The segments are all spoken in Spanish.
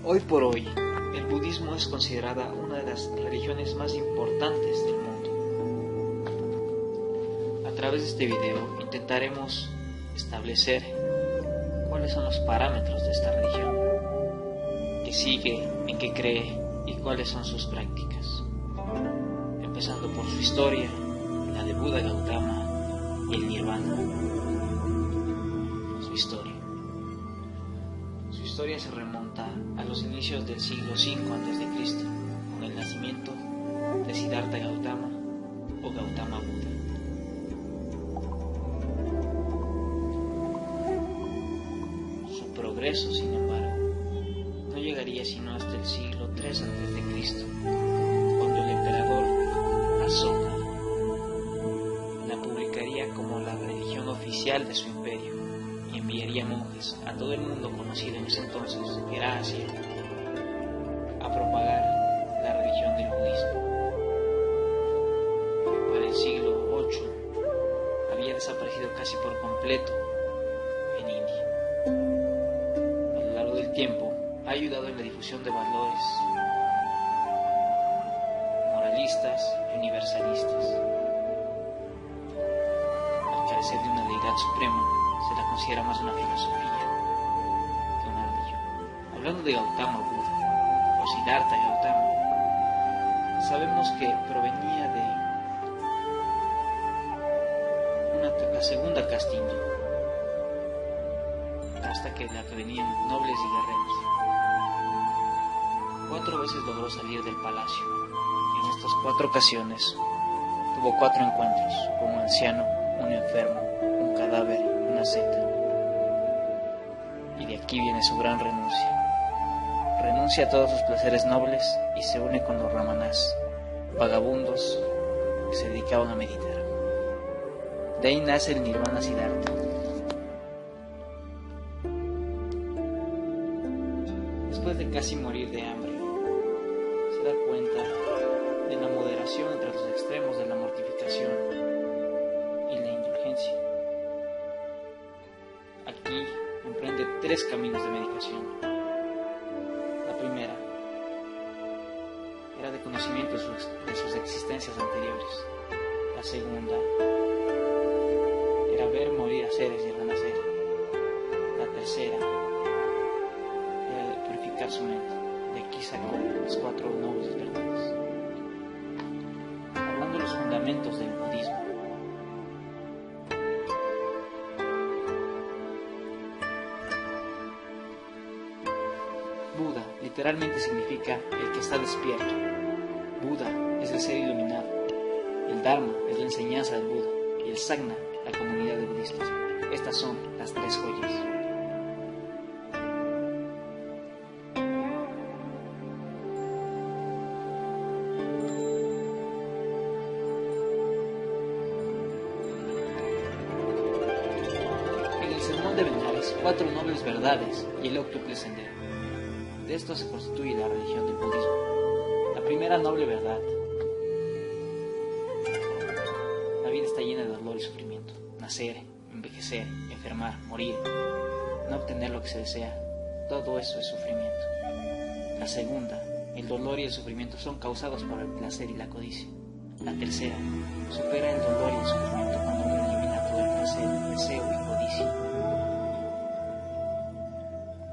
Hoy por hoy, el budismo es considerada una de las religiones más importantes del mundo. A través de este video intentaremos establecer cuáles son los parámetros de esta religión, qué sigue, en qué cree y cuáles son sus prácticas. Empezando por su historia, la de Buda Gautama y el Nirvana. Su historia se remonta a los inicios del siglo V a.C., con el nacimiento de Siddhartha Gautama o Gautama Buda. Su progreso, sin embargo, no llegaría sino hasta el siglo III a.C., cuando el emperador Asoka la publicaría como la religión oficial de su imperio y enviaría monjes a todo el mundo conocido en ese entonces, que era Asia, a propagar la religión del budismo. Para el siglo VIII había desaparecido casi por completo en India. A lo largo del tiempo ha ayudado en la difusión de valores moralistas y universalistas. Al carecer de una deidad suprema, se la considera más una filosofía que una religión. Hablando de Gautama Buda o Siddhartha Gautama, sabemos que provenía de la segunda casta hindú, hasta que la que venían nobles y guerreros. 4 veces logró salir del palacio. En estas 4 ocasiones tuvo 4 encuentros con un anciano, un enfermo, un cadáver, una seta. Y de aquí viene su gran renuncia. Renuncia a todos sus placeres nobles y se une con los ramanás, vagabundos que se dedicaban a meditar. De ahí nace el Nirvana Siddhartha. Después de casi morir de hambre, se da cuenta de la moderación entre los extremos de la mortificación y la indulgencia. Aquí emprende 3 caminos de medicación. La primera era de conocimiento de sus existencias anteriores. La segunda era ver morir a seres y renacer. La tercera era de purificar su mente. De aquí sacó las 4 nobles verdades. Hablando de los fundamentos del budismo, Buda literalmente significa el que está despierto. Buda es el ser iluminado. El Dharma es la enseñanza del Buda y el Sangha, la comunidad de budistas. Estas son las 3 joyas. En el sermón de Benares, 4 nobles verdades y el octuple sendero. De esto se constituye la religión del budismo. La primera noble verdad: la vida está llena de dolor y sufrimiento. Nacer, envejecer, enfermar, morir, no obtener lo que se desea, todo eso es sufrimiento. La segunda: el dolor y el sufrimiento son causados por el placer y la codicia. La tercera: supera el dolor y el sufrimiento cuando uno elimina todo el placer, deseo y codicia.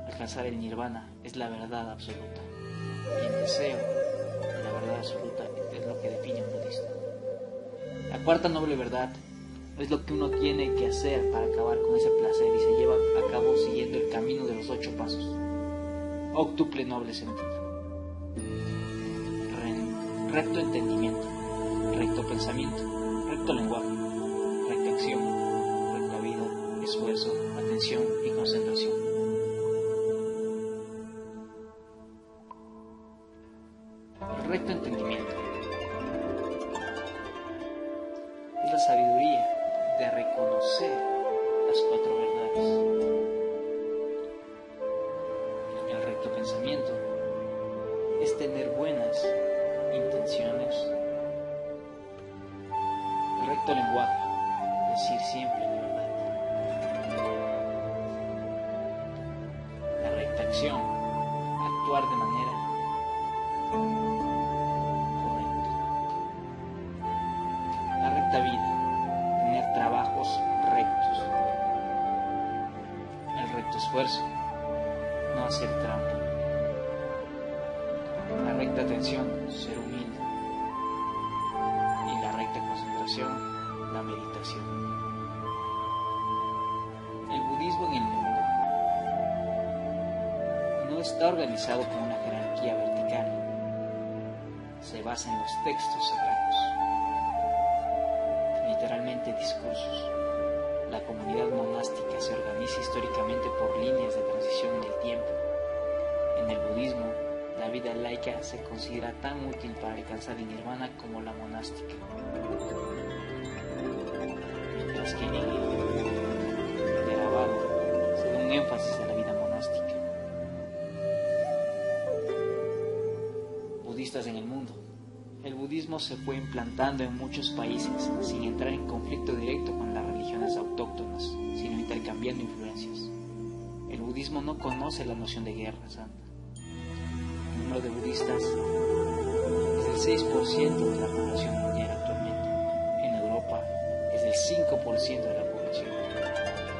Alcanzar el nirvana es la verdad absoluta, y el deseo de la verdad absoluta es lo que define a un budista. La cuarta noble verdad es lo que uno tiene que hacer para acabar con ese placer y se lleva a cabo siguiendo el camino de los 8 pasos. Octuple noble sentido: recto entendimiento, recto pensamiento, recto lenguaje, recta acción, recta vida, esfuerzo, atención y concentración. El recto entendimiento es la sabiduría de reconocer las 4 verdades. El recto pensamiento es tener buenas intenciones. El recto lenguaje, decir siempre la verdad. La recta acción, actuar de manera correcta. La recta vida, tener trabajos rectos. El recto esfuerzo, no hacer trampa. La recta atención, ser humilde. Y la recta concentración, la meditación. El budismo en el mundo no está organizado con una jerarquía vertical. Se basa en los textos sagrados, literalmente discursos. La comunidad monástica se organiza históricamente por líneas de transición en el tiempo. En el budismo, la vida laica se considera tan útil para alcanzar el nirvana como la monástica. Mientras que en el Theravada se da un énfasis a la vida monástica. Budistas en el mundo. El budismo se fue implantando en muchos países sin entrar en conflicto directo con las religiones autóctonas, sino intercambiando influencias. El budismo no conoce la noción de guerra santa. El número de budistas es del 6% de la población mundial actualmente. En Europa es del 5% de la población.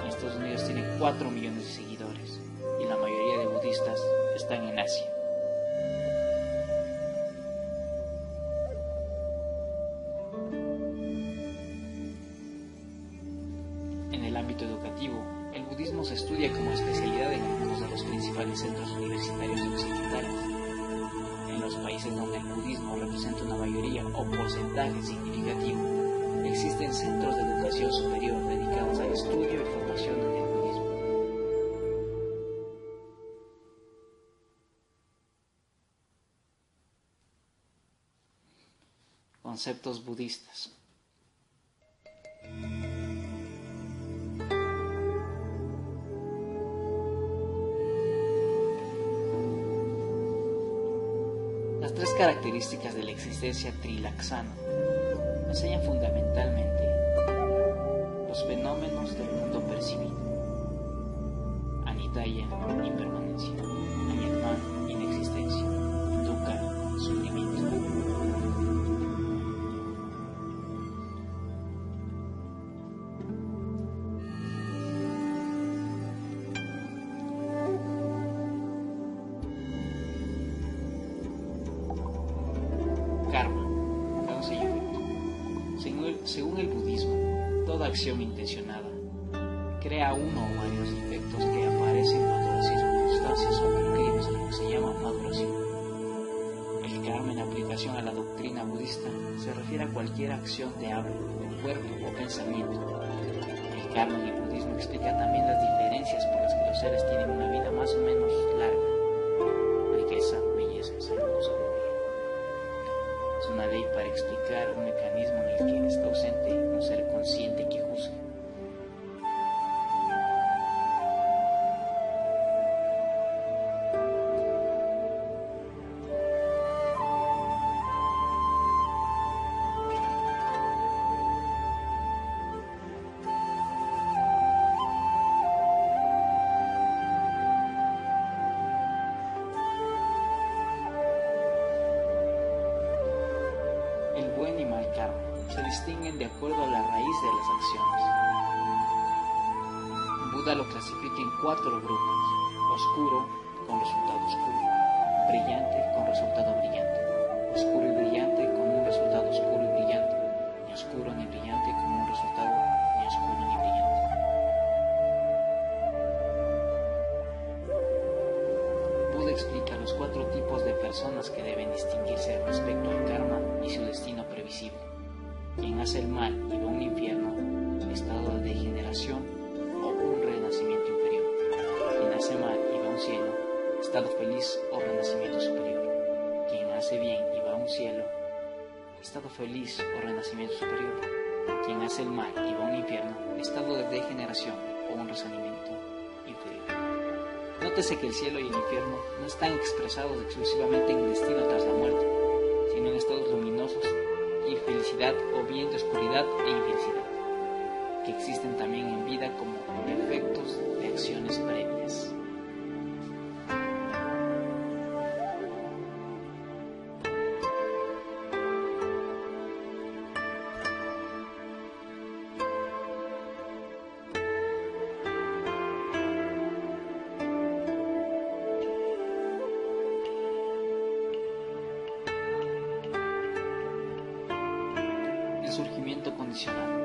En Estados Unidos tiene 4 millones de seguidores y la mayoría de budistas están en Asia. En el ámbito educativo, el budismo se estudia como especialidad en algunos de los principales centros universitarios occidentales. En los países donde el budismo representa una mayoría o porcentaje significativo, existen centros de educación superior dedicados al estudio y formación en el budismo. Conceptos budistas. Las tres características de la existencia trilaksana enseñan fundamentalmente los fenómenos del mundo percibido. Anitaya, impermanencia. Ayatman, inexistencia. Dukkha, sufrimiento. Karma, causa y efecto. Según el budismo, toda acción intencionada crea uno o varios efectos que aparecen cuando las circunstancias o criterios a lo que se llama maduración. El karma, en aplicación a la doctrina budista, se refiere a cualquier acción de habla, cuerpo o pensamiento. El karma en el budismo explica también las diferencias por las que los seres tienen una vida más o menos larga: riqueza, belleza, salud, sabiduría. Es una ley para explicar un mecanismo en el que está ausente un ser consciente que juzga. El buen y mal karma se distinguen de acuerdo a la raíz de las acciones. Buda lo clasifica en 4 grupos: oscuro con resultado oscuro, brillante con resultado brillante, oscuro y brillante con un resultado oscuro y brillante, ni oscuro ni brillante con un resultado ni oscuro ni brillante. Buda explica los 4 tipos de personas que deben distinguirse respecto al karma y su destino previsible. Quien hace el mal y va a un infierno, estado de degeneración o un renacimiento inferior. Quien hace mal y va a un cielo, estado feliz o renacimiento superior. Quien hace bien y va a un cielo, estado feliz o renacimiento superior. Quien hace el mal y va a un infierno, estado de degeneración o un renacimiento inferior. Nótese que el cielo y el infierno no están expresados exclusivamente en el destino tras la muerte, sino en estados luminosos y felicidad o bien de oscuridad e infelicidad, que existen también en vida como efectos de acciones previas. surgimiento condicionado.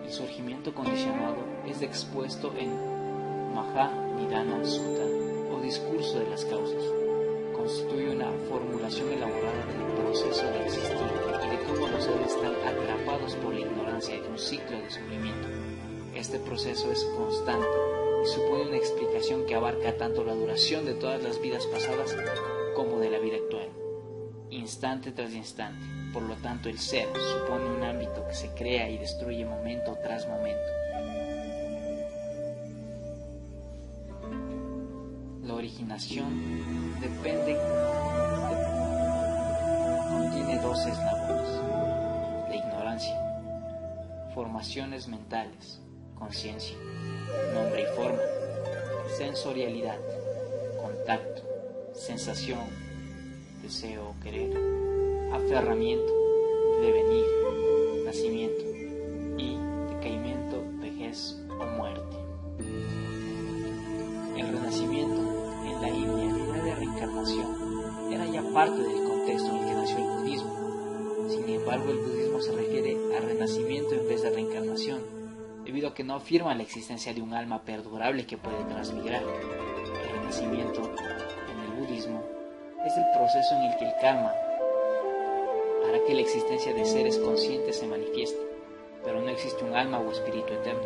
El surgimiento condicionado es expuesto en Maha-Nidana Sutta, o discurso de las causas. Constituye una formulación elaborada del proceso de existir y de cómo los seres están atrapados por la ignorancia en un ciclo de sufrimiento. Este proceso es constante y supone una explicación que abarca tanto la duración de todas las vidas pasadas como de la vida actual, instante tras instante. Por lo tanto, el ser supone un ámbito que se crea y destruye momento tras momento. La originación contiene dos eslabones: la ignorancia, formaciones mentales, conciencia, nombre y forma, sensorialidad, contacto, sensación, deseo o querer, aferramiento, devenir, nacimiento y decaimiento, vejez o muerte. El renacimiento en la India era de reencarnación, era ya parte del contexto en el que nació el budismo. Sin embargo, el budismo se refiere a renacimiento en vez de reencarnación, debido a que no afirma la existencia de un alma perdurable que puede transmigrar. El renacimiento en el budismo es el proceso en el que el karma hará que la existencia de seres conscientes se manifieste, pero no existe un alma o espíritu eterno.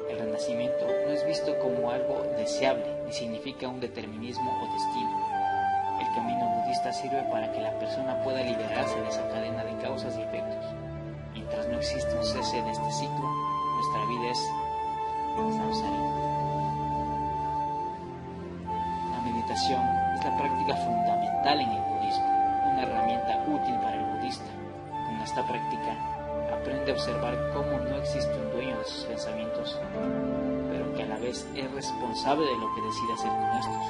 El renacimiento no es visto como algo deseable, ni significa un determinismo o destino. El camino budista sirve para que la persona pueda liberarse de esa cadena de causas y efectos. Mientras no existe un cese de este ciclo, nuestra vida es samsara. La meditación es la práctica fundamental en el budismo, una herramienta útil para el budista. Con esta práctica aprende a observar cómo no existe un dueño de sus pensamientos, pero que a la vez es responsable de lo que decide hacer con estos.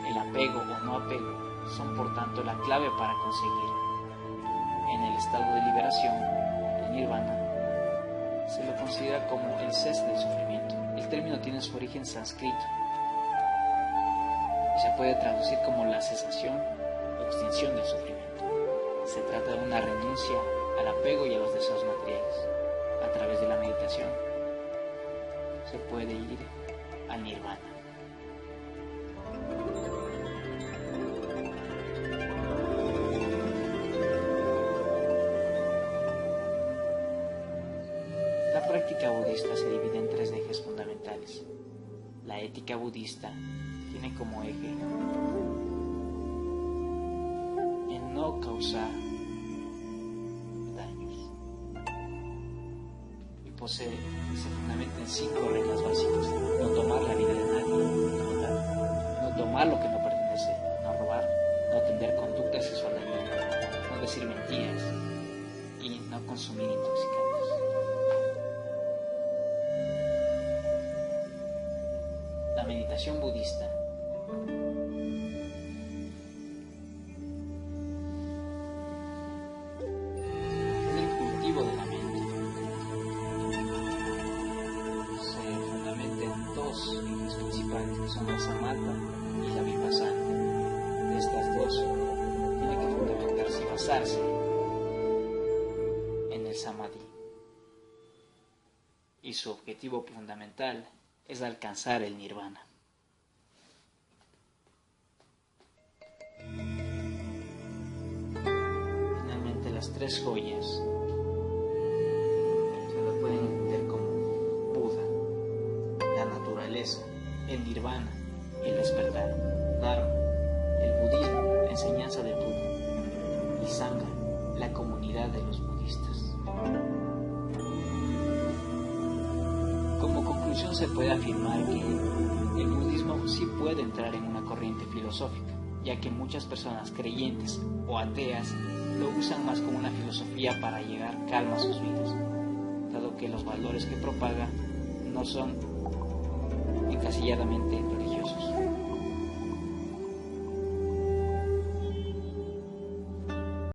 El apego o no apego son por tanto la clave para conseguir. En el estado de liberación, el nirvana, se lo considera como el cese del sufrimiento. El término tiene su origen sánscrito y se puede traducir como la cesación o extinción del sufrimiento. Se trata de una renuncia al apego y a los deseos materiales. A través de la meditación se puede ir al nirvana. La práctica budista se divide en tres ejes fundamentales. La ética budista tiene como eje el no causar daños y se fundamenta en 5 reglas básicas: no tomar la vida de nadie, no tomar lo que no pertenece, no robar, no tener conducta sexual dañina, no decir mentiras y no consumir intoxicantes. La meditación budista es el cultivo de la mente. Se fundamenta en 2 ejes principales, que son la samatha y la vipassana. De estas 2 tiene que fundamentarse y basarse en el samadhi, y su objetivo fundamental es alcanzar el nirvana. Finalmente, las 3 joyas se las pueden entender como Buda, la naturaleza, el nirvana, el despertar, Dharma, el budismo, la enseñanza del Buda, y Sangha, la comunidad de los budistas. Como conclusión, se puede afirmar que el budismo sí puede entrar en una corriente filosófica, ya que muchas personas creyentes o ateas lo usan más como una filosofía para llevar calma a sus vidas, dado que los valores que propaga no son encasilladamente